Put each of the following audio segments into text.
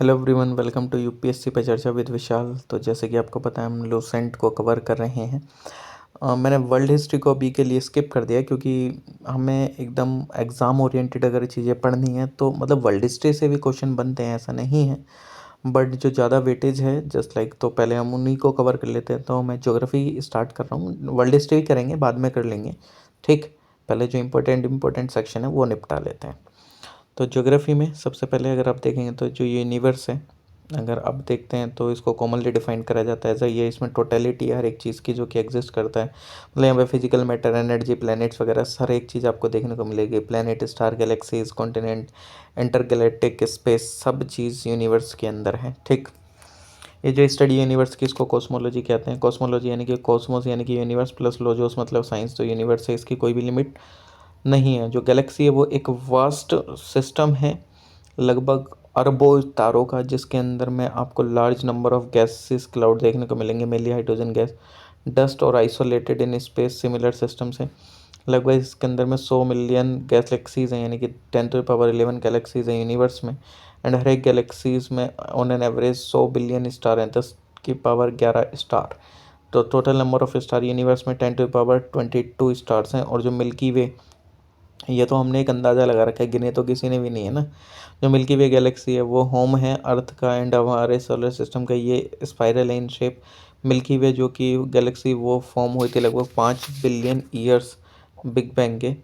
Hello everyone, welcome to UPSC पे चर्चा with विशाल। तो जैसे कि आपको पता है हम लूसेंट को कवर कर रहे हैं। मैंने वर्ल्ड हिस्ट्री को अभी के लिए स्किप कर दिया क्योंकि हमें एकदम एग्ज़ाम ओरिएंटेड अगर चीज़ें पढ़नी है तो मतलब वर्ल्ड हिस्ट्री से भी क्वेश्चन बनते हैं, ऐसा नहीं है। बट जो ज़्यादा वेटेज है जस्ट लाइक, तो पहले हम उन्हीं को कवर कर लेते हैं। तो मैं ज्योग्राफी स्टार्ट कर रहा हूँ, वर्ल्ड हिस्ट्री भी करेंगे, बाद में कर लेंगे। ठीक, पहले जो इम्पोर्टेंट सेक्शन है वो निपटा लेते हैं। तो ज्योग्राफी में सबसे पहले अगर आप देखेंगे तो जो यूनिवर्स है, अगर आप देखते हैं तो इसको कॉमनली डिफाइन करा जाता है एज ये इसमें टोटलिटी है हर एक चीज़ की जो कि एग्जिस्ट करता है। मतलब यहाँ पे फिजिकल मैटर, एनर्जी, प्लैनेट्स वगैरह हर एक चीज़ आपको देखने को मिलेगी। Planet, star, galaxies, continent, intergalactic space, सब चीज़ यूनिवर्स के अंदर है। ठीक, ये जो स्टडी यूनिवर्स की इसको कॉस्मोलॉजी कहते हैं। कॉस्मोलॉजी यानी कि कॉस्मोस यानी कि यूनिवर्स प्लस लॉजोस मतलब साइंस। तो यूनिवर्स है, इसकी कोई भी लिमिट नहीं है। जो गैलेक्सी है वो एक वास्ट सिस्टम है, लगभग अरबों तारों का, जिसके अंदर में आपको large number of gases cloud देखने को मिलेंगे, मेनली हाइड्रोजन गैस, डस्ट और isolated in space similar system से। लगभग इसके अंदर में 100 मिलियन गैलेक्सीज हैं, यानी कि 10⁻11 गैलेक्सीज हैं यूनिवर्स में। एंड हर एक गैलेक्सीज में on an average 100 billion star हैं, 10⁻11 स्टार। तो total number of star universe में 10⁻22 स्टार्स हैं। और जो मिल्की वे, ये तो हमने एक अंदाज़ा लगा रखा है, गिने तो किसी ने भी नहीं है ना। जो मिल्की वे गैलेक्सी है वो होम है अर्थ का एंड हमारे सोलर सिस्टम का। ये स्पाइरल है इन शेप। मिल्की वे जो कि गैलेक्सी वो फॉर्म हुई थी लगभग 5 बिलियन ईयर्स बिग बैंग के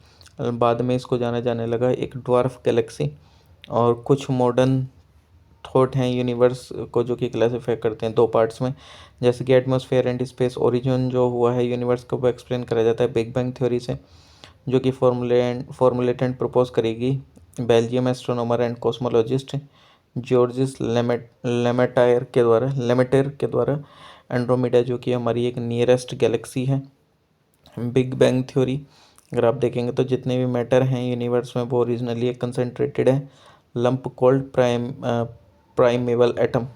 बाद में। इसको जाना जाने लगा एक ड्वार्फ गैलेक्सी। और कुछ मॉडर्न थॉट हैं यूनिवर्स को जो कि क्लासीफाई करते हैं दो पार्ट्स में, जैसे कि एटमॉस्फेयर एंड स्पेस। ओरिजिन जो हुआ है यूनिवर्स को वो एक्सप्लेन करा जाता है बिग बैंग थ्योरी से, जो कि फॉर्मुलेट एंड प्रपोज करेगी Belgium astronomer and cosmologist Georges Lemaitre के द्वारा। एंड्रोमेडा जो कि हमारी एक नियरेस्ट गैलेक्सी है। बिग बैंग थ्योरी अगर आप देखेंगे तो जितने भी मैटर हैं यूनिवर्स में वो ओरिजिनली एक कंसनट्रेटेड है lump called primeval atom.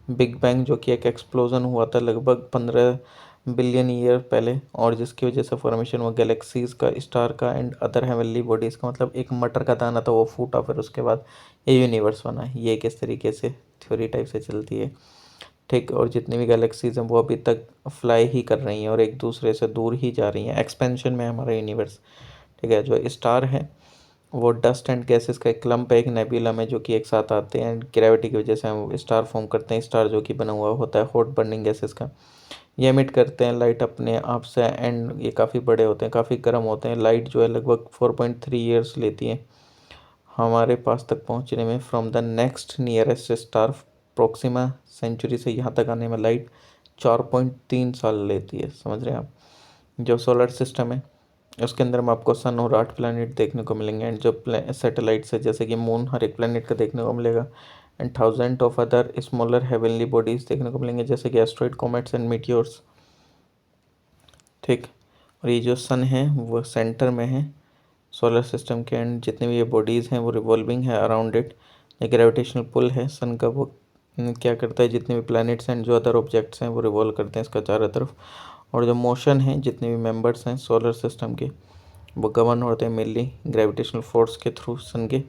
Big bang जो कि एक एक्सप्लोजन हुआ था लगभग 15 बिलियन ईयर पहले, और जिसकी वजह से फॉर्मेशन हुआ गैलेक्सीज का, स्टार का एंड अदर हेवनली बॉडीज का। मतलब एक मटर का दाना था वो फूटा, फिर उसके बाद ये यूनिवर्स बना है। ये किस तरीके से थ्योरी टाइप से चलती है। ठीक, और जितनी भी गैलेक्सीज हैं वो अभी तक फ्लाई ही कर रही हैं और एक दूसरे से दूर ही जा रही हैं, एक्सपेंशन में है हमारा यूनिवर्स। ठीक है, जो स्टार है वो डस्ट एंड गैसेस का एक क्लम्प है, एक नेबुला में, जो कि एक साथ आते हैं एंड ग्रेविटी की वजह से हम स्टार फॉर्म करते हैं। स्टार जो कि बना हुआ होता है हॉट बर्निंग गैसेस का। ये एमिट करते हैं लाइट अपने आप से एंड ये काफ़ी बड़े होते हैं, काफ़ी गर्म होते हैं। लाइट जो है लगभग 4.3 ईयर्स लेती है हमारे पास तक पहुंचने में from the next nearest star. Proxima Centauri से यहाँ तक आने में लाइट 4.3 साल लेती है, समझ रहे हैं आप। जो सोलर सिस्टम है उसके अंदर में आपको सन और 8 प्लैनेट देखने को मिलेंगे एंड जो सैटेलाइट्स है जैसे कि मून, हर एक प्लैनेट का देखने को मिलेगा। And thousand of other smaller heavenly bodies देखने को मिलेंगे जैसे कि एस्ट्रॉइड, कॉमेट्स एंड मीटियोर्स। ठीक, और ये जो सन है वो सेंटर में है सोलर सिस्टम के, एंड जितने भी ये बॉडीज़ हैं वो रिवॉल्विंग है अराउंड इट। ये ग्रेविटेशनल पुल है सन का, वो क्या करता है, जितने भी प्लैनेट्स एंड जो अदर ऑब्जेक्ट्स हैं वो रिवॉल्व करते हैं इसका चारों तरफ। और जो मोशन है, जितने भी मेंबर्स हैं सोलर सिस्टम के, वो गवर्न होते हैं मेनली ग्रेविटेशनल फोर्स के थ्रू सन के।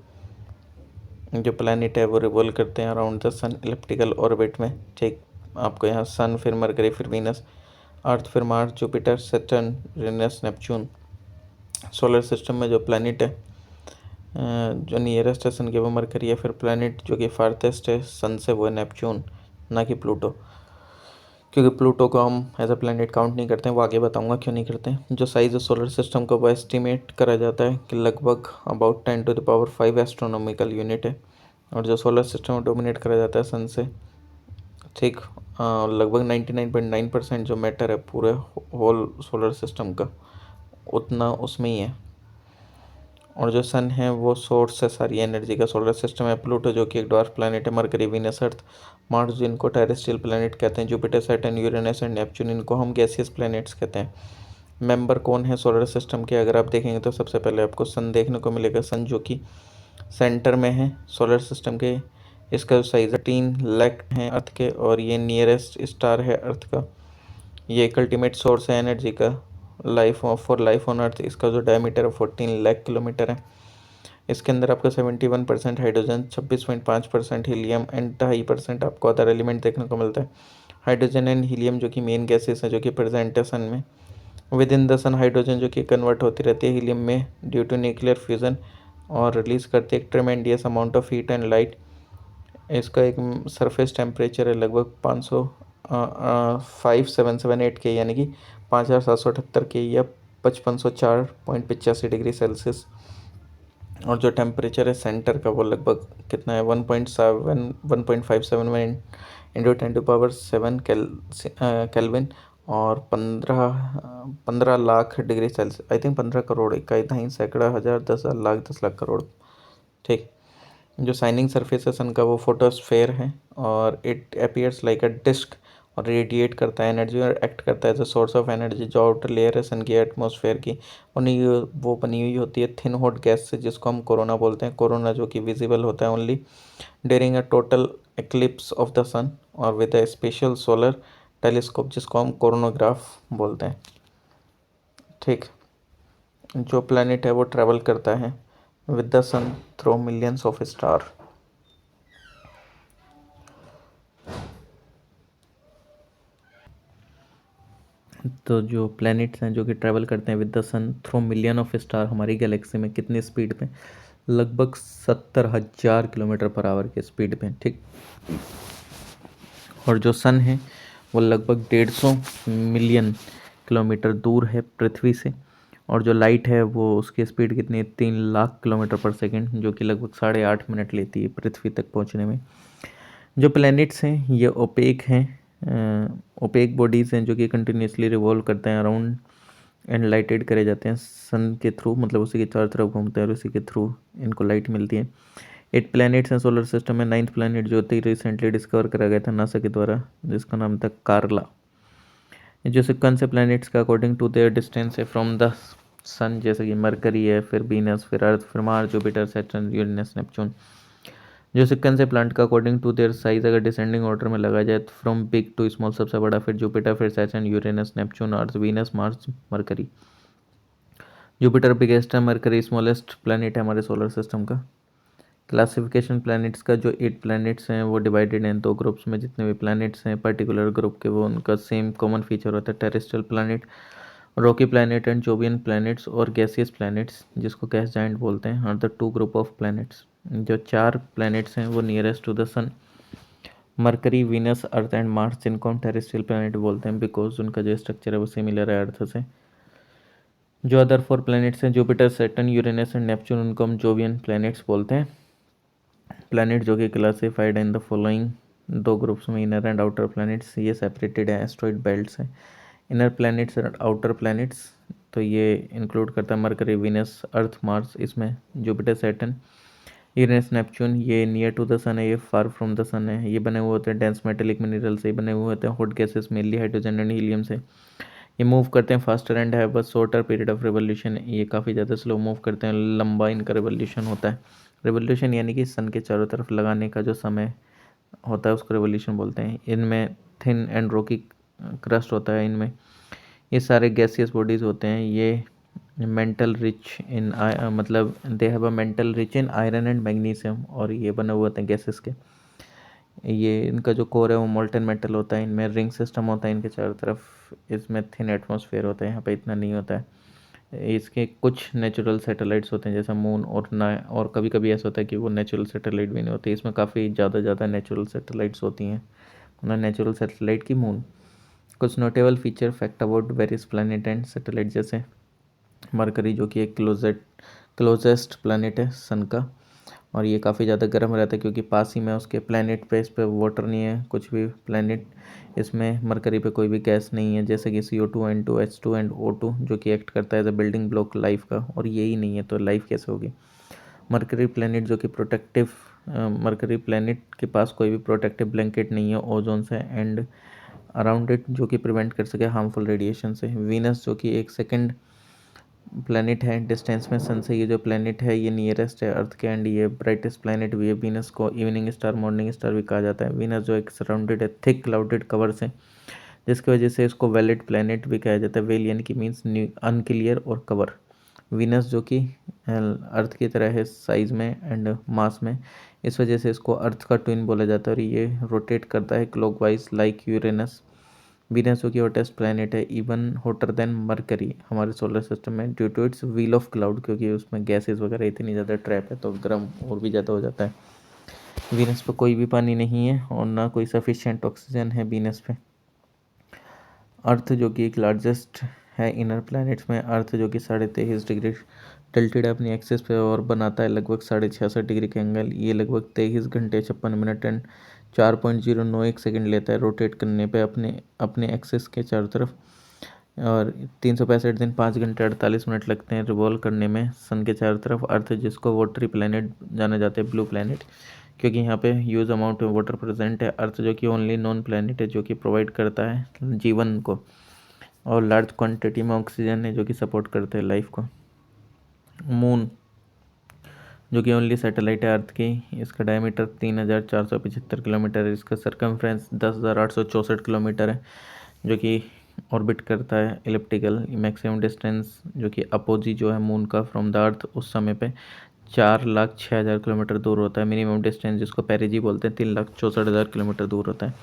जो प्लैनेट है वो रिवॉल्व करते हैं around the sun elliptical orbit में। ठीक, आपको यहाँ सन, फिर मरकरी, फिर वीनस, अर्थ, फिर Mars, Jupiter, Saturn, Uranus, Neptune. Solar system में जो प्लैनेट है जो नियरेस्ट है सन के वो मरकरी है। फिर प्लैनेट जो कि फारथेस्ट है सन से वो है नेपच्यून, ना कि प्लूटो, क्योंकि प्लूटो को हम एज अ प्लैनेट काउंट नहीं करते हैं। वो आगे बताऊंगा क्यों नहीं करते हैं। जो साइज़ है सोलर सिस्टम का वो एस्टिमेट करा जाता है कि लगभग अबाउट 10⁻5 एस्ट्रोनॉमिकल यूनिट है। और जो सोलर सिस्टम डोमिनेट करा जाता है सन से। ठीक, लगभग 99.9% जो मैटर है पूरे होल सोलर सिस्टम का उतना उसमें ही है। और जो सन है वो सोर्स है सारी एनर्जी का। सोलर सिस्टम है प्लूटो जो कि एक ड्वार्फ प्लैनेट है, मरकरी, वीनस, अर्थ, मार्स जिनको टेरेस्ट्रियल प्लैनेट कहते हैं, Jupiter, Saturn, Uranus and Neptune इनको हम गैसियस प्लैनेट्स कहते हैं। मेंबर कौन है सोलर सिस्टम के, अगर आप देखेंगे तो सबसे पहले आपको सन देखने को मिलेगा। सन जो कि सेंटर में है सोलर सिस्टम के। इसका जो साइज़ है 3 लाख है अर्थ के, और ये नियरेस्ट स्टार है अर्थ का। ये एक अल्टीमेट सोर्स है एनर्जी का, लाइफ ऑन अर्थ। इसका जो डायमीटर है 14 लाख किलोमीटर है। इसके अंदर आपका 71% हाइड्रोजन, 26.5% हीलियम एंड 2.5% आपको अदर एलिमेंट देखने को मिलता है। हाइड्रोजन एंड हीलियम जो कि मेन गैसेस हैं जो कि प्रेजेंट है सन में। Within the sun hydrogen जो कि कन्वर्ट होती रहती है हीलियम में ड्यू टू न्यूक्लियर फ्यूजन और रिलीज करती है एक tremendous amount of heat and light. इसका एक सरफेस टेम्परेचर है लगभग 5778 के, यानी कि 5778 के या 5504.85 डिग्री सेल्सियस। और जो टेम्परेचर है सेंटर का वो लगभग कितना है 1.571 इंटू 10⁻7 केल्विन और 15 lakh degree Celsius, I think 15 crore, इकाई, दहाई, सैकड़ा, हज़ार, 10,000, लाख, 10 लाख करोड़। ठीक। जो साइनिंग सरफेस है सन का वो फोटोस्फेयर है और it appears like a disc और रेडिएट करता है एनर्जी और एक्ट करता है as a source of energy. जो आउटर लेयर है सन की एटमॉस्फेयर की वो बनी हुई होती है थिन हॉट गैस से, जिसको हम कोरोना बोलते हैं। कोरोना जो कि विजिबल होता है only during a total eclipse of the sun और with a special solar telescope, जिसको हम कोरोनोग्राफ बोलते हैं। ठीक। जो प्लैनेट है वो ट्रैवल करता है with the sun through millions of star. तो जो प्लैनेट्स हैं जो कि ट्रैवल करते हैं with the sun through million of star हमारी गैलेक्सी में कितनी स्पीड पे? लगभग 70,000 किलोमीटर पर आवर के स्पीड पे। ठीक। और जो सन है वो लगभग 150 मिलियन किलोमीटर दूर है पृथ्वी से। और जो लाइट है वो उसकी स्पीड कितनी है? 3 लाख किलोमीटर पर सेकेंड, जो कि लगभग 8.5 मिनट लेती है पृथ्वी तक पहुंचने में। जो प्लैनेट्स हैं ये ओपेक हैं, ओपेक बॉडीज़ हैं जो कि कंटिन्यूसली रिवॉल्व करते हैं अराउंड एंड लाइटेड करे जाते हैं सन के थ्रू, मतलब उसी के चारों तरफ घूमते हैं और उसी के थ्रू इनको लाइट मिलती है। 8 प्लैनेट्स हैं सोलर सिस्टम में। 9th प्लैनेट जो अति रिसेंटली डिस्कवर करा गया था नासा के द्वारा, जिसका नाम था कार्ला। जो सिक्वेंस है प्लैनेट्स का अकॉर्डिंग टू देयर डिस्टेंस है फ्रॉम द सन, जैसे कि मरकरी है, फिर वीनस, फिर अर्थ, फिर Mars, Jupiter, Saturn, Uranus, Neptune. जो सिक्वेंस है प्लांट का अकॉर्डिंग टू देयर साइज अगर डिसेंडिंग ऑर्डर में लगाया जाए तो फ्रॉम बिग टू स्मॉल सबसे बड़ा, फिर जुपिटर, फिर Saturn, Uranus, Neptune, Earth, Venus, Mars, Mercury. Jupiter biggest है, मरकरी स्मॉलेस्ट प्लैनेट है हमारे सोलर सिस्टम का। क्लासिफिकेशन प्लैनेट्स का, जो 8 प्लैनेट्स हैं वो डिवाइडेड हैं 2 ग्रुप्स में। जितने भी प्लैनेट्स हैं पर्टिकुलर ग्रुप के वो उनका सेम कॉमन फीचर होता है, terrestrial planet, Rocky planet and Jovian planets और गैसियस प्लैनेट्स जिसको गैस जाइंट बोलते हैं, और द 2 ग्रुप ऑफ प्लैनेट्स। जो 4 प्लैनेट्स हैं वो nearest to the sun, Mercury, Venus, Earth and Mars, जिनको हम टेरेस्ट्रियल प्लैनेट बोलते हैं बिकॉज उनका जो स्ट्रक्चर है वो सिमिलर है अर्थ से। जो अदर 4 प्लैनेट्स हैं Jupiter, Saturn, Uranus and Neptune, उनको हम जोवियन प्लैनेट्स बोलते हैं। प्लैनेट जो कि classified in the following 2 groups में, इनर एंड आउटर प्लैनेट्स। ये सेपरेटेड है एस्ट्रॉइड बेल्ट से। इनर प्लैनेट्स और आउटर प्लैनेट्स तो ये इंक्लूड करता है मरकरी, वीनस, अर्थ, मार्स, इसमें जुपिटर, सैटर्न, यूरेनस, नेपच्यून। ये नियर टू द सन है, ये फार फ्रॉम द सन है। ये बने हुए होते हैं डेंस मेटेलिक मिनरल से, बने हुए होते हैं hot gases mainly hydrogen and helium से। ये मूव करते हैं faster and have a shorter period of revolution. ये काफ़ी ज़्यादा स्लो मूव करते हैं, लंबा इनका रिवोल्यूशन होता है। रिवोल्यूशन यानी कि सन के चारों तरफ लगाने का जो समय होता है उसको रिवोल्यूशन बोलते हैं। इनमें थिन एंड रॉकी क्रस्ट होता है इनमें। ये सारे गैसियस बॉडीज़ होते हैं। ये मेंटल रिच इन मतलब they have a mental rich in iron and magnesium, और ये बने हुए होते हैं गैसेस के। ये इनका जो कोर है वो मोल्टन मेटल होता है। इनमें रिंग सिस्टम होता है इनके चारों तरफ। इसमें थिन एटमॉस्फेयर होता है, यहाँ पे इतना नहीं होता है। इसके कुछ नेचुरल सैटेलाइट्स होते हैं जैसा मून और ना, और कभी कभी ऐसा होता है कि वो नेचुरल सैटेलाइट भी नहीं होती। इसमें काफ़ी ज़्यादा नेचुरल सैटेलाइट्स होती हैं, मतलब नेचुरल सैटेलाइट की मून। कुछ notable feature fact about various planet and satellite, जैसे मरकरी जो कि एक क्लोजेस्ट प्लैनेट है सन का, और ये काफ़ी ज़्यादा गर्म रहता है क्योंकि पास ही में उसके प्लैनेट पे, इस पे वाटर नहीं है कुछ भी। प्लैनेट इसमें मरकरी पे कोई भी गैस नहीं है, जैसे कि CO2, N2, H2 and O2, जो कि एक्ट करता है as a building block life का, और यही नहीं है तो लाइफ कैसे होगी। मरकरी प्लैनेट जो कि प्रोटेक्टिव, मरकरी प्लैनेट के पास कोई भी प्रोटेक्टिव ब्लैंकेट नहीं है ओजोन से एंड अराउंड इट, जो कि प्रिवेंट कर सके हार्मफुल रेडिएशन से। वीनस जो कि एक सेकंड प्लैनेट है डिस्टेंस में सन से, ये जो प्लैनेट है ये नियरेस्ट है अर्थ के एंड ये ब्राइटेस्ट प्लैनेट भी है। वीनस को इवनिंग स्टार, मॉर्निंग स्टार भी कहा जाता है। वीनस जो एक सराउंडेड है थिक क्लाउडेड कवर से, जिसकी वजह से इसको वेलिड प्लैनेट भी कहा जाता है। वेल यानी कि मीन्स अनक्लियर और कवर। वीनस जो कि अर्थ की तरह है साइज़ में एंड मास में, इस वजह से इसको अर्थ का ट्विन बोला जाता है और ये रोटेट करता है क्लॉकवाइज लाइक यूरेनस। वीनस जो कि हॉटेस्ट प्लैनेट है, इवन हॉटर देन मरकरी हमारे सोलर सिस्टम में, due to its wheel of cloud, क्योंकि उसमें गैसेस वगैरह इतनी ज़्यादा ट्रैप है तो गर्म और भी ज़्यादा हो जाता है। वीनस पे कोई भी पानी नहीं है और ना कोई सफिशिएंट ऑक्सीजन है वीनस पे। अर्थ जो कि एक लार्जेस्ट है इनर प्लैनेट्स में, अर्थ जो कि 23.5 डिग्री टिल्टेड है अपनी एक्सिस पे और बनाता है लगभग 66.5 डिग्री का एंगल। ये लगभग 23 घंटे 56 मिनट एंड 4.091 सेकेंड लेता है रोटेट करने पे अपने अपने एक्सिस के चारों तरफ, और 365 दिन 5 घंटे 48 मिनट लगते हैं रिवॉल्व करने में सन के चारों तरफ। अर्थ जिसको वाटरी प्लैनेट जाना जाता है, ब्लू प्लैनेट, क्योंकि यहाँ पे ह्यूज अमाउंट में वाटर प्रेजेंट है। अर्थ जो कि ओनली नॉन प्लैनेट है जो कि प्रोवाइड करता है जीवन को, और लार्ज क्वांटिटी में ऑक्सीजन है जो कि सपोर्ट करता है लाइफ को। मून जो कि ओनली सैटेलाइट है अर्थ की, इसका डायमीटर 3475 किलोमीटर है, इसका सरकमफ्रेंस 10,864 किलोमीटर है, जो कि ऑर्बिट करता है इलिप्टिकल। मैक्सिमम डिस्टेंस जो कि अपोजी जो है मून का फ्रॉम द अर्थ उस समय पे 4,06,000 किलोमीटर दूर होता है। मिनिमम डिस्टेंस जिसको पेरिजी बोलते हैं 3,64,000 किलोमीटर दूर होता है।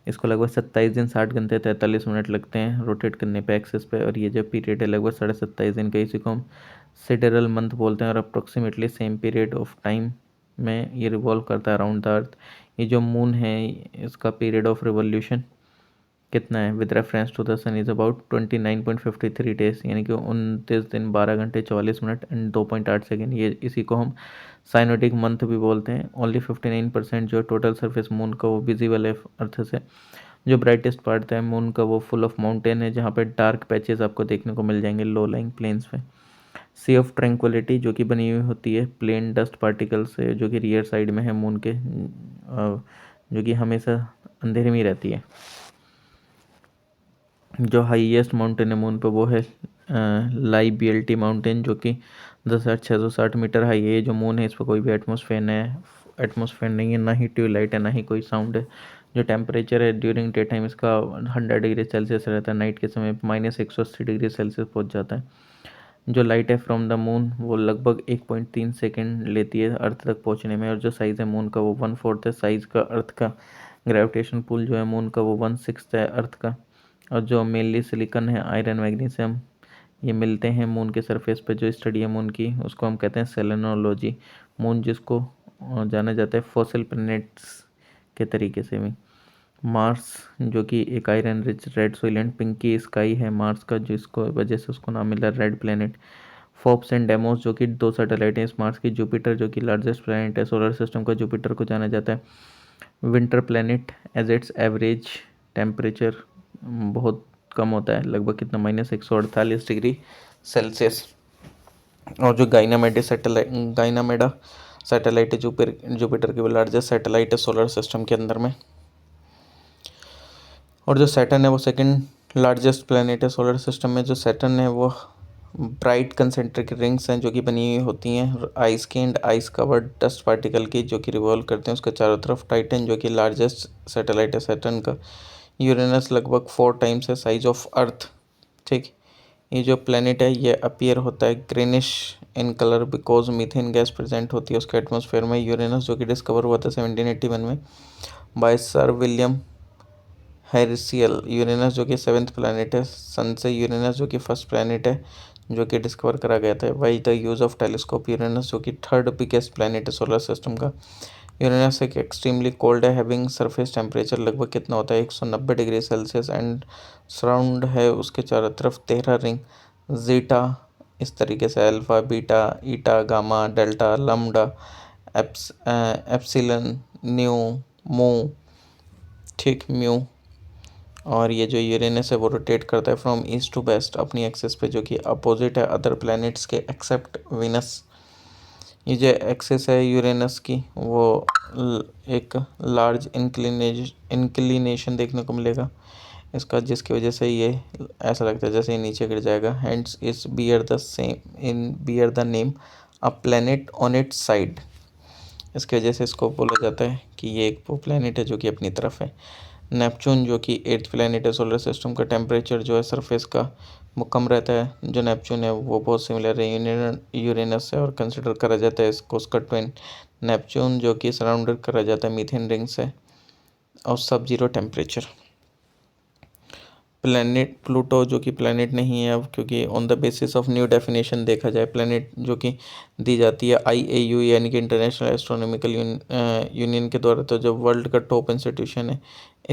इसको लगभग 27 दिन 60 घंटे 43 मिनट लगते हैं रोटेट करने पे एक्सिस पे, और ये जो पीरियड है लगभग 27.5 दिन का, इसी को हम सिडरल मंथ बोलते हैं, और approximately same period of time में ये रिवॉल्व करता है अराउंड द अर्थ। ये जो मून है इसका पीरियड ऑफ रिवॉल्यूशन कितना है with reference to the sun is about 29.53 days, यानी कि 29 दिन 12 घंटे 44 मिनट एंड 2.8 सेकेंड। ये इसी को हम साइनोटिक मंथ भी बोलते हैं। ओनली 59% जो टोटल सरफेस मून का वो विजिबल है अर्थ से। जो ब्राइटेस्ट पार्ट है मून का वो फुल ऑफ माउंटेन है, जहाँ पे डार्क पैचेस आपको देखने को मिल जाएंगे लो लाइंग प्लेन्स पे। सी ऑफ ट्रैंक्विलिटी जो कि बनी हुई होती है प्लेन डस्ट पार्टिकल से, जो कि रियर साइड में है मून के, जो कि हमेशा अंधेरे में ही रहती है। जो हाईएस्ट माउंटेन है मून पे वो है लाई BLT माउंटेन, जो कि 10,660 मीटर हाई है। जो मून है इस पर कोई भी एटमॉस्फेयर नहीं है, ना ही ट्यूबलाइट है, ना ही कोई साउंड है। जो टेम्परेचर है ड्यूरिंग डे टाइम इसका 100 डिग्री सेल्सियस रहता है, नाइट के समय -180 डिग्री सेल्सियस पहुंच जाता है। जो लाइट है फ्रॉम द मून वो लगभग 1.3 सेकेंड लेती है अर्थ तक पहुंचने में, और जो साइज़ है मून का वो 1/4 है साइज़ का अर्थ का। ग्रेविटेशन पुल जो है मून का वो 1/6 है अर्थ का। और जो मेनली सिलिकॉन है, आयरन, मैग्नीशियम, ये मिलते हैं मून के सरफेस पे। जो स्टडी है मून की उसको हम कहते हैं सेलेनोलॉजी। मून जिसको जाना जाता है फॉसिल प्लैनेट्स के तरीके से भी। मार्स जो कि एक iron rich red soil and pinky sky है मार्स का, जिसको वजह से उसको नाम मिला red planet. Phobos and Deimos जो कि 2 सैटेलाइट हैं इस मार्स की। जुपिटर जो कि लार्जेस्ट प्लैनेट है सोलर सिस्टम का, जुपिटर को जाना जाता है winter planet as its average temperature बहुत कम होता है, लगभग कितना -148 डिग्री सेल्सियस। और जो गाइनामेडा सैटेलाइट है जुपिटर की, वो लार्जेस्ट सैटेलाइट है सोलर सिस्टम के अंदर में। और जो सैटर्न है वो सेकंड लार्जेस्ट प्लैनेट है सोलर सिस्टम में। जो सैटर्न है वो ब्राइट कंसेंट्रिक रिंग्स हैं जो कि बनी हुई होती हैं आइस की and ice covered dust particle की, जो कि रिवॉल्व करते हैं उसके चारों तरफ। टाइटन जो कि लार्जेस्ट सैटेलाइट है सैटर्न का। यूरेनस लगभग 4 टाइम्स है साइज ऑफ अर्थ। ठीक, ये जो प्लैनेट है ये अपीयर होता है greenish in colour because methane gas present होती है उसके एटमॉस्फेयर में। यूरेनस जो कि डिस्कवर हुआ था 1781 में बाय सर विलियम हैरिसियल। यूरेनस जो कि 7th प्लैनेट है सन से। यूरेनस जो कि फर्स्ट प्लैनेट है जो कि डिस्कवर करा गया था by the use of telescope. Uranus जो कि 3rd बिगेस्ट प्लैनेट है सोलर सिस्टम का। यूरेनस एक एक्सट्रीमली कोल्ड है, हैविंग सरफेस टेम्परेचर लगभग कितना होता है 190 डिग्री सेल्सियस, एंड सराउंड है उसके चारों तरफ 13 रिंग जीटा, इस तरीके से alpha, beta, eta, gamma, delta, lambda, epsilon, nu, mu, ठीक, म्यू। और ये जो यूरेनस है वो रोटेट करता है फ्रॉम ईस्ट टू वेस्ट अपनी एक्सिस पे, जो कि अपोजिट है अदर प्लैनेट्स के एक्सेप्ट वीनस। ये जो एक्सिस है यूरेनस की वो एक लार्ज इंक्लिनेशन देखने को मिलेगा इसका, जिसकी वजह से ये ऐसा लगता है जैसे ये नीचे गिर जाएगा। हैंड्स इस bear the name a planet on it's side. इसकी वजह से इसको बोला जाता है कि ये एक वो प्लैनेट है जो कि अपनी तरफ है। नेपच्यून जो कि 8th प्लैनेट है सोलर सिस्टम का। टेम्परेचर जो है सरफेस का वो कम रहता है। जो नेपच्यून है वो बहुत सिमिलर है यूरेनस से और कंसिडर करा जाता है इसको उसका ट्विन नेपच्यून, जो कि सराउंडेड करा जाता है मीथेन रिंग से और सब जीरो टेम्परेचर। प्लैनेट प्लूटो जो कि प्लैनेट नहीं है अब, क्योंकि on the basis of new definition देखा जाए प्लैनेट जो कि दी जाती है IAU यानी कि इंटरनेशनल एस्ट्रोनॉमिकल यूनियन के द्वारा, तो जो वर्ल्ड का टॉप इंस्टीट्यूशन है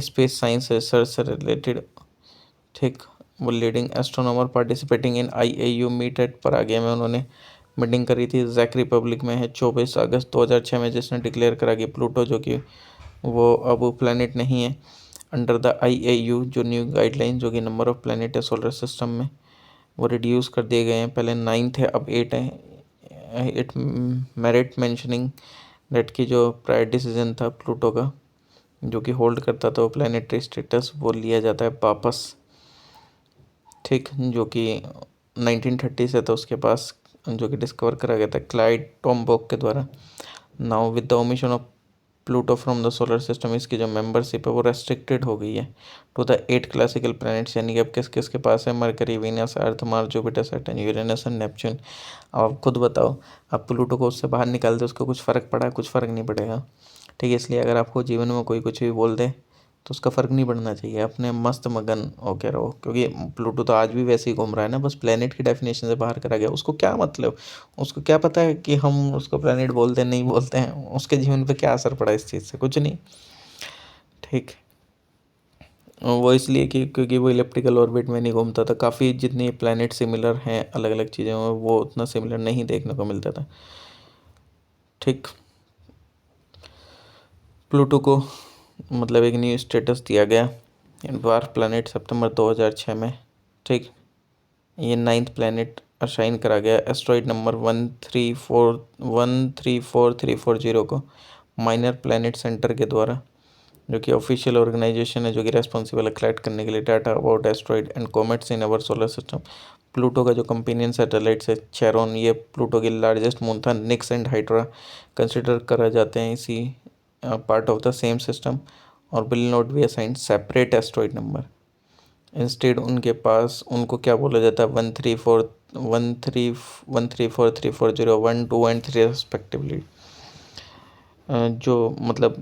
स्पेस साइंस रिसर्च से रिलेटेड, ठीक, वो leading astronomer participating in IAU meet at Prague में उन्होंने मीटिंग करी थी। जैक रिपब्लिक में है 24 अगस्त 2006 में, जिसने डिक्लेयर करा कि प्लूटो जो कि वो अब प्लैनेट नहीं है अंडर द IAU जो न्यू गाइडलाइन, जो कि नंबर ऑफ प्लैनेट है सोलर सिस्टम में वो रिड्यूस कर दिए गए हैं। पहले 9 थे अब 8 है। इट मेरिट मेंशनिंग डेट की जो प्रायर डिसीजन था प्लूटो का जो कि होल्ड करता था वो प्लानिटरी स्टेटस, वो लिया जाता है वापस, ठीक, जो कि 1930 से था उसके पास, जो कि डिस्कवर करा गया था क्लाइड टॉम्बोक के द्वारा। Now with the omission of Pluto from the solar system, इसकी जो मेंबरशिप है वो रेस्ट्रिक्टेड हो गई है टू द 8 क्लासिकल प्लैनेट्स, यानी कि अब किस किस के पास है mercury, Venus, earth, Mars, Jupiter, Saturn, Uranus and Neptune. अब आप खुद बताओ, अब प्लूटो को उससे बाहर निकाल दो, उसको कुछ फ़र्क पड़ा? कुछ फ़र्क नहीं पड़ेगा, ठीक है। इसलिए अगर आपको जीवन में कोई कुछ भी बोल दे तो उसका फ़र्क नहीं पड़ना चाहिए, अपने मस्त मगन होके रहो, क्योंकि प्लूटो तो आज भी वैसे ही घूम रहा है ना, बस प्लेनेट की डेफिनेशन से बाहर करा गया। उसको क्या मतलब, उसको क्या पता है कि हम उसको प्लेनेट बोलते हैं नहीं बोलते हैं, उसके जीवन पे क्या असर पड़ा इस चीज़ से? कुछ नहीं, ठीक। वो इसलिए कि क्योंकि वो इलेप्टिकल ऑर्बिट में नहीं घूमता था। काफ़ी जितनी प्लैनेट सिमिलर हैं अलग अलग चीज़ों में, वो उतना सिमिलर नहीं देखने को मिलता था, ठीक। प्लूटो को मतलब एक न्यू स्टेटस दिया गया ड्वार्फ प्लैनेट सितंबर 2006 में, ठीक। ये 9th प्लैनेट असाइन करा गया एस्ट्रॉइड नंबर 134340 को माइनर प्लैनेट सेंटर के द्वारा, जो कि ऑफिशियल ऑर्गेनाइजेशन है जो कि रेस्पॉन्सिबल है कलेक्ट करने के लिए data about asteroid and comets in our solar system. Pluto का जो कंपेनियन सैटेलाइट है चेरोन, ये प्लूटो की लार्जेस्ट मून था। निक्स एंड हाइड्रा कंसिडर करा जाते हैं इसी part of the same system और will not be assigned separate asteroid number. Instead उनके पास उनको क्या बोला जाता है 134 1 2 एंड 3 जो मतलब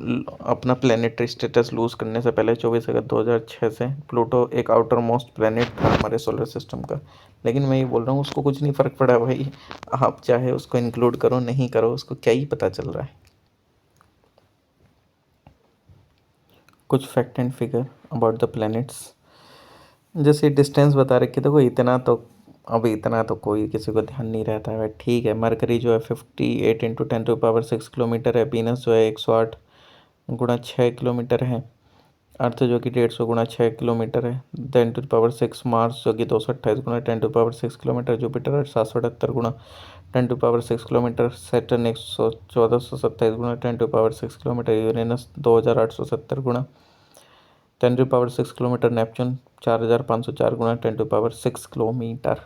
अपना प्लानिटरी स्टेटस लूज़ करने से पहले 24 अगस्त 2006 से प्लूटो एक आउटर मोस्ट प्लानट था हमारे सोलर सिस्टम का। लेकिन मैं ये बोल रहा हूँ उसको कुछ नहीं फ़र्क पड़ा भाई, आप चाहे उसको इंक्लूड करो नहीं करो, उसको क्या ही पता चल रहा है। कुछ fact and figure about the planets, जैसे डिस्टेंस बता रखी, देखो इतना तो अब इतना तो कोई किसी को ध्यान नहीं रहता है, ठीक है। मरकरी जो है 58 इंटू 10⁶ किलोमीटर है। वीनस जो है 108 गुणा 6 किलोमीटर है। अर्थ जो कि 150 गुणा 6 किलोमीटर है। 10⁶ मार्स जो कि 228 गुणा 10⁶ किलोमीटर। जुपिटर 778 गुणा 10⁶ किलोमीटर। सैटर्न 1427 गुणा 10⁶ किलोमीटर। यूरेनस 2870 गुणा 10⁶ किलोमीटर। नेपच्यून 4504 गुणा 10⁶ किलोमीटर।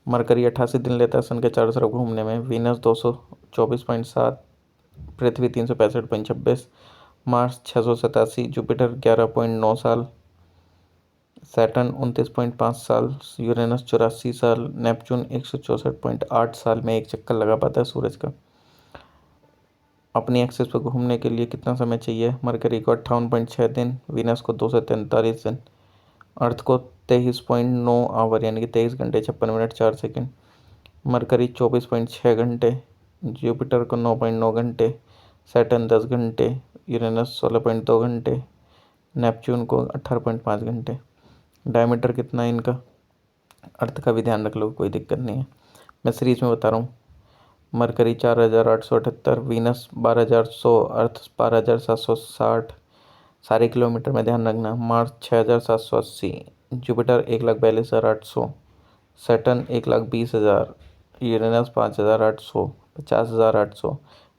मरकरी 88 दिन लेता है सन के चारों तरफ घूमने में। वीनस 224.7, पृथ्वी 365.26, मार्स 687, जुपिटर 11.9 साल, सैटर्न 29.5 साल, यूरेनस 84 साल, नेपच्यून 164.8 साल में एक चक्कर लगा पाता है सूरज का। अपनी एक्सिस पर घूमने के लिए कितना समय चाहिए? मरकरी को 58.6 दिन, वीनस को 243 दिन, अर्थ को 23.9 आवर यानी कि 23 घंटे 56 मिनट 4 सेकंड, मरकरी 24.6 घंटे, जुपिटर को 9.9 घंटे, सैटर्न 10 घंटे, यूरेनस 16.2 घंटे, नेपच्यून को 18.5 घंटे। डायमीटर कितना है इनका? अर्थ का भी ध्यान रख लो, कोई दिक्कत नहीं है, मैं सीरीज में बता रहा हूँ। मरकरी 4878, वीनस 12100, अर्थ 12760 सारे किलोमीटर में ध्यान रखना। Mars 6780, Jupiter 1,42,800, Saturn 1,20,000, Uranus 5,800, 50,800,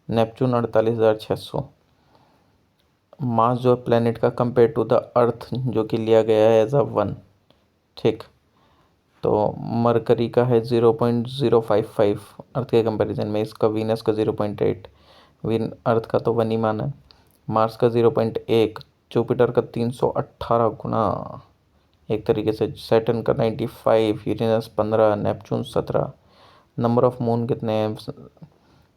Neptune 48,600। मास जो प्लेनेट का कंपेयर टू द अर्थ जो कि लिया गया है एज अ 1, ठीक। तो मरकरी का है 0.055 अर्थ के कंपैरिजन में, इसका वीनस का 0.8, अर्थ का तो 1 ही माना है। मार्स का 0.1, जुपिटर का 318 गुना, एक तरीके से सैटर्न का 95, Uranus 15, Neptune 17। Number of moon कितने हैं?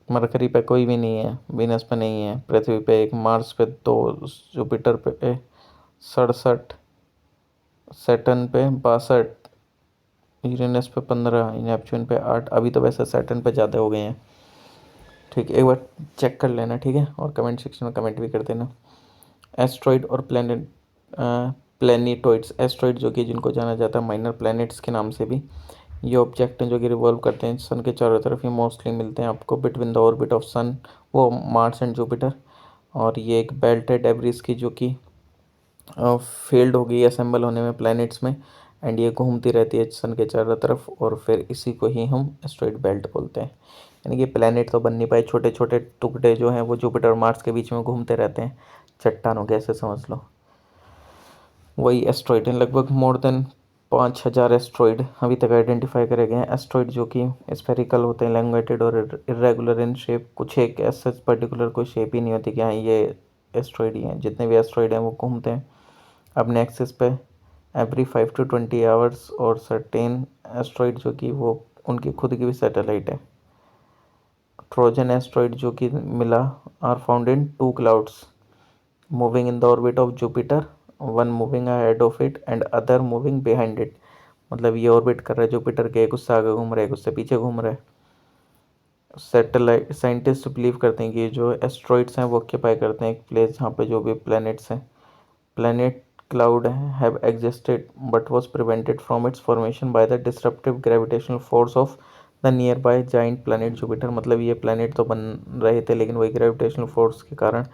मरकरी पे कोई भी नहीं है, वीनस पे नहीं है, पृथ्वी पे एक, मार्स पे 2, जुपिटर पे 67, सैटर्न पे 62, यूरेनस पे 15, नेपच्यून पे 8। अभी तो वैसे सैटर्न पे ज़्यादा हो गए हैं। ठीक है, एक बार चेक कर लेना, ठीक है, और कमेंट सेक्शन में कमेंट भी कर देना। एस्ट्रॉइड और प्लैनेटॉइड्स, एस्ट्रॉइड जो कि जिनको जाना जाता है माइनर प्लैनेट्स के नाम से भी, ये ऑब्जेक्ट हैं जो कि रिवॉल्व करते हैं सन के चारों तरफ। ये मोस्टली मिलते हैं आपको बिटवीन द ऑर्बिट ऑफ सन, वो मार्स एंड जुपिटर। और ये एक बेल्ट है डेब्रिस की जो कि फेल्ड हो गई असेंबल होने में प्लैनेट्स में, एंड ये घूमती रहती है सन के चारों तरफ, और फिर इसी को ही हम एस्ट्रॉइड बेल्ट बोलते हैं। यानी कि प्लैनेट तो बन नहीं पाए, छोटे छोटे टुकड़े जो हैं वो जुपिटर और मार्स के बीच में घूमते रहते हैं, चट्टानों के, ऐसे समझ लो, वही एस्ट्रॉइड हैं। लगभग मोर देन 5000 एस्ट्रॉइड अभी तक आइडेंटिफाई करे गए हैं। एस्ट्रॉइड जो कि स्फेरिकल होते हैं, लैंगुएटेड और इरेगुलर इन शेप, कुछ एक ऐसा पर्टिकुलर कोई शेप ही नहीं होती कि हाँ ये एस्ट्रॉइड ही हैं। जितने भी एस्ट्रॉइड हैं वो घूमते हैं अपने एक्सिस पे एवरी 5 to 20 आवर्स। और सर्टेन एस्ट्रॉइड जो कि वो उनकी खुद की भी सैटेलाइट है। ट्रोजन एस्ट्रॉइड जो कि मिला are found in 2 clouds moving in the orbit of Jupiter, one moving ahead of it and other moving behind it. मतलब ये ऑर्बिट कर रहा है जुपिटर के, एक उससे आगे घूम रहा है, एक उससे पीछे घूम रहा है। सैटेलाइट साइंटिस्ट बिलीव करते हैं कि ये जो एस्ट्रॉइड्स हैं वो ऑक्यूपाई करते हैं एक प्लेस जहाँ पे जो भी प्लैनेट्स हैं, planet cloud have existed but was prevented from its formation by the disruptive gravitational force of the nearby giant planet Jupiter। मतलब ये प्लैनेट तो बन रहे थे लेकिन वही ग्रेविटेशनल फोर्स के कारण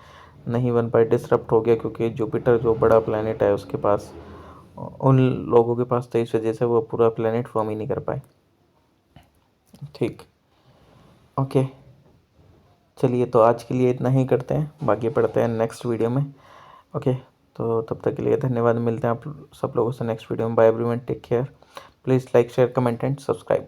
नहीं बन पाए, डिसरप्ट हो गया, क्योंकि जुपिटर जो बड़ा प्लैनेट है उसके पास, उन लोगों के पास, तो इस वजह से वो पूरा प्लैनेट फॉर्म ही नहीं कर पाए। ठीक, ओके, चलिए तो आज के लिए इतना ही करते हैं, बाकी पढ़ते हैं नेक्स्ट वीडियो में। ओके, तो तब तक के लिए धन्यवाद, मिलते हैं आप सब लोगों से नेक्स्ट वीडियो में। Bye everyone, take care, please like share comment and subscribe.